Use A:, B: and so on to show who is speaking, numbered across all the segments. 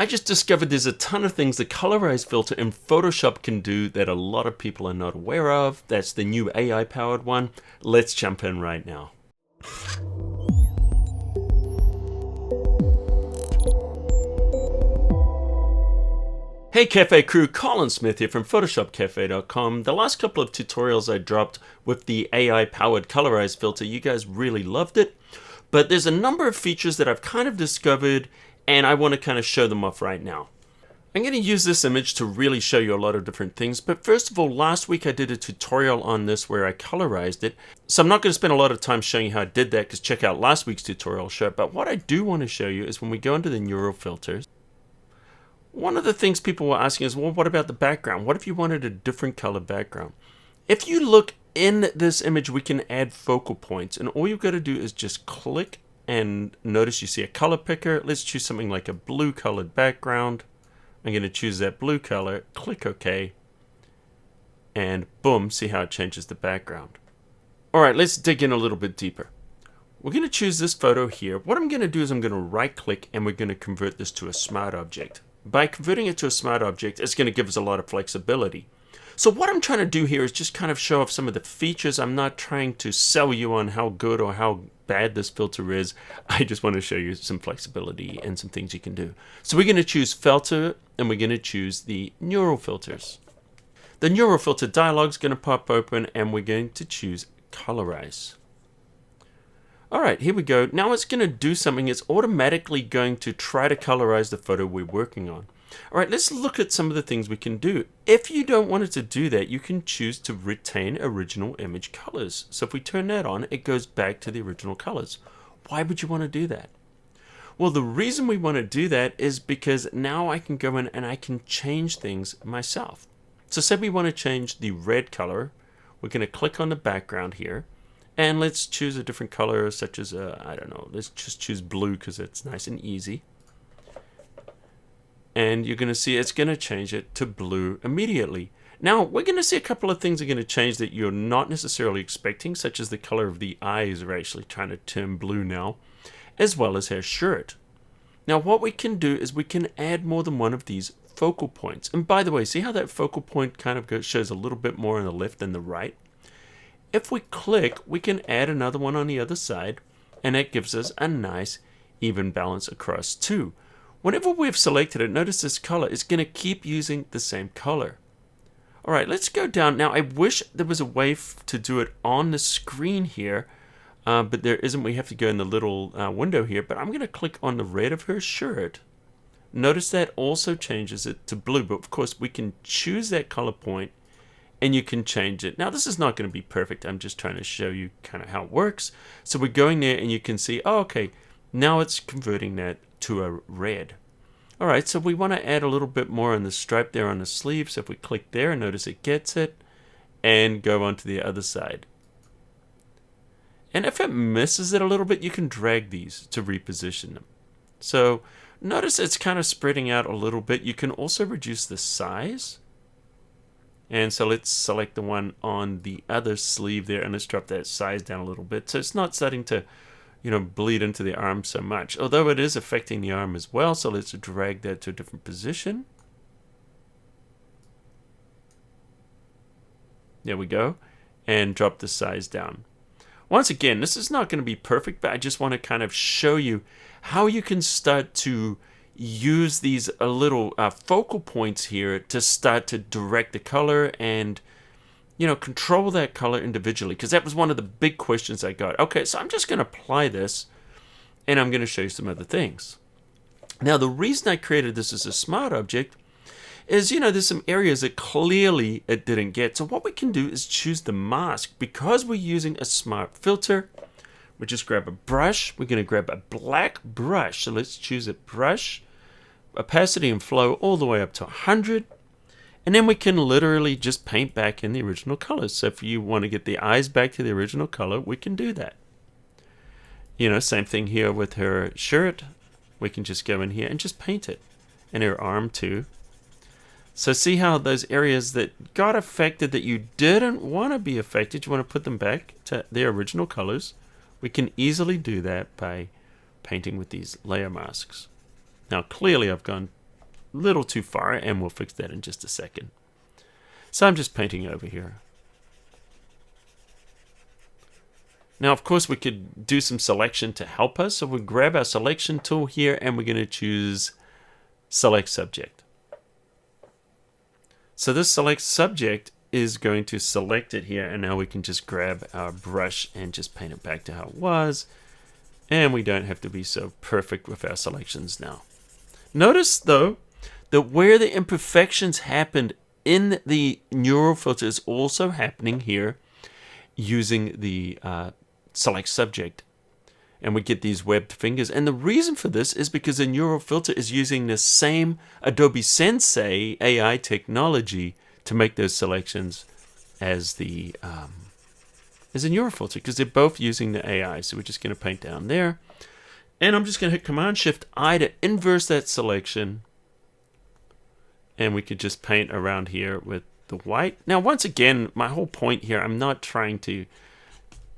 A: I just discovered there's a ton of things the Colorize filter in Photoshop can do that a lot of people are not aware of. That's the new AI powered one. Let's jump in right now. Hey Cafe crew, Colin Smith here from photoshopcafe.com. The last couple of tutorials I dropped with the AI powered Colorize filter, you guys really loved it. But there's a number of features that I've kind of discovered and I want to kind of show them off right now. I'm going to use this image to really show you a lot of different things, but first of all, last week I did a tutorial on this where I colorized it, so I'm not going to spend a lot of time showing you how I did that because check out last week's tutorial show. But what I do want to show you is when we go into the neural filters, one of the things people were asking is, well, what about the background? What if you wanted a different color background? If you look in this image, we can add focal points, and all you've got to do is just click and notice you see a color picker. Let's choose something like a blue colored background. I'm going to choose that blue color, click OK, and boom, see how it changes the background. All right, let's dig in a little bit deeper. We're going to choose this photo here. What I'm going to do is I'm going to right click and we're going to convert this to a smart object. By converting it to a smart object, it's going to give us a lot of flexibility. So what I'm trying to do here is just kind of show off some of the features. I'm not trying to sell you on how good or how bad this filter is. I just want to show you some flexibility and some things you can do. So we're going to choose filter and we're going to choose the neural filters. The neural filter dialog is going to pop open and we're going to choose Colorize. All right, here we go. Now it's going to do something. It's automatically going to try to colorize the photo we're working on. All right, let's look at some of the things we can do. If you don't want it to do that, you can choose to retain original image colors. So if we turn that on, it goes back to the original colors. Why would you want to do that? Well, the reason we want to do that is because now I can go in and I can change things myself. So say we want to change the red color. We're going to click on the background here. And let's choose a different color, such as, I don't know, let's just choose blue because it's nice and easy. And you're going to see it's going to change it to blue immediately. Now, we're going to see a couple of things are going to change that you're not necessarily expecting, such as the color of the eyes are actually trying to turn blue now, as well as her shirt. Now, what we can do is we can add more than one of these focal points. And by the way, see how that focal point kind of shows a little bit more on the left than the right? If we click, we can add another one on the other side, and that gives us a nice even balance across too. Whenever we've selected it, notice this color is going to keep using the same color. All right, let's go down. Now, I wish there was a way to do it on the screen here, but there isn't. We have to go in the little window here, but I'm going to click on the red of her shirt. Notice that also changes it to blue, but of course we can choose that color point and you can change it. Now, this is not going to be perfect. I'm just trying to show you kind of how it works. So we're going there and you can see, oh, okay, now it's converting that to a red. All right, so we want to add a little bit more on the stripe there on the sleeve. So if we click there, notice it gets it, and go on to the other side. And if it misses it a little bit, you can drag these to reposition them. So notice it's kind of spreading out a little bit. You can also reduce the size. And so let's select the one on the other sleeve there, and let's drop that size down a little bit. So it's not starting to bleed into the arm so much, although it is affecting the arm as well. So let's drag that to a different position. There we go, and drop the size down. Once again, this is not going to be perfect, but I just want to kind of show you how you can start to use these little focal points here to start to direct the color and control that color individually, because that was one of the big questions I got. Okay, so I'm just going to apply this and I'm going to show you some other things. Now, the reason I created this as a smart object is, there's some areas that clearly it didn't get. So what we can do is choose the mask. Because we're using a smart filter, we just grab a brush. We're going to grab a black brush. So let's choose a brush, opacity and flow all the way up to 100. And then we can literally just paint back in the original colors. So if you want to get the eyes back to the original color, we can do that. Same thing here with her shirt. We can just go in here and just paint it. And her arm too. So see how those areas that got affected that you didn't want to be affected, you want to put them back to their original colors. We can easily do that by painting with these layer masks. Now clearly I've gone little too far, and we'll fix that in just a second. So I'm just painting over here. Now, of course, we could do some selection to help us. So we'll grab our selection tool here, and we're going to choose Select Subject. So this Select Subject is going to select it here, and now we can just grab our brush and just paint it back to how it was. And we don't have to be so perfect with our selections now. Notice, though, that where the imperfections happened in the neural filter is also happening here using the Select Subject. And we get these webbed fingers. And the reason for this is because the neural filter is using the same Adobe Sensei AI technology to make those selections as the neural filter, because they're both using the AI. So we're just going to paint down there. And I'm just going to hit Command-Shift-I to inverse that selection. And we could just paint around here with the white. Now, once again, my whole point here, I'm not trying to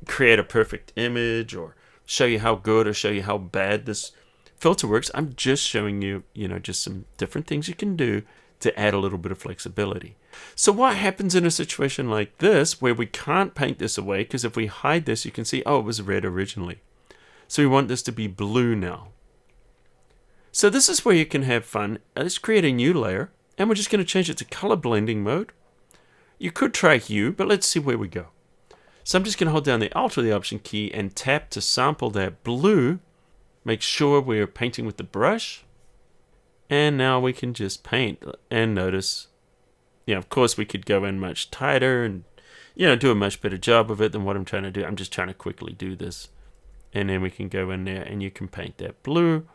A: create a perfect image or show you how good or show you how bad this filter works. I'm just showing you, just some different things you can do to add a little bit of flexibility. So what happens in a situation like this where we can't paint this away? Because if we hide this, you can see, oh, it was red originally. So we want this to be blue now. So this is where you can have fun. Let's create a new layer, and we're just going to change it to color blending mode. You could try hue, but let's see where we go. So I'm just going to hold down the Alt or the Option key and tap to sample that blue. Make sure we're painting with the brush. And now we can just paint. And notice, of course we could go in much tighter and, do a much better job of it than what I'm trying to do. I'm just trying to quickly do this. And then we can go in there and you can paint that blue.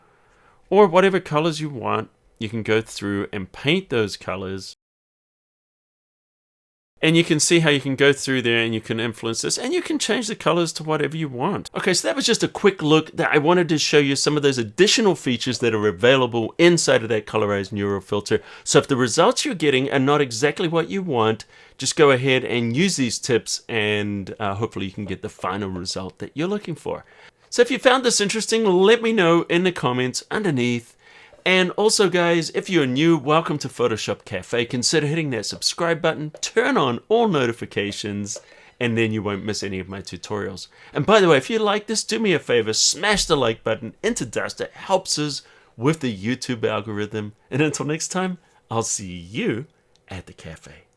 A: Or whatever colors you want, you can go through and paint those colors. And you can see how you can go through there and you can influence this, and you can change the colors to whatever you want. Okay, so that was just a quick look that I wanted to show you some of those additional features that are available inside of that Colorize neural filter. So if the results you're getting are not exactly what you want, just go ahead and use these tips, and hopefully you can get the final result that you're looking for. So if you found this interesting, let me know in the comments underneath. And also, guys, if you're new, welcome to Photoshop Cafe. Consider hitting that subscribe button, turn on all notifications, and then you won't miss any of my tutorials. And by the way, if you like this, do me a favor, smash the like button into dust. It helps us with the YouTube algorithm. And until next time, I'll see you at the cafe.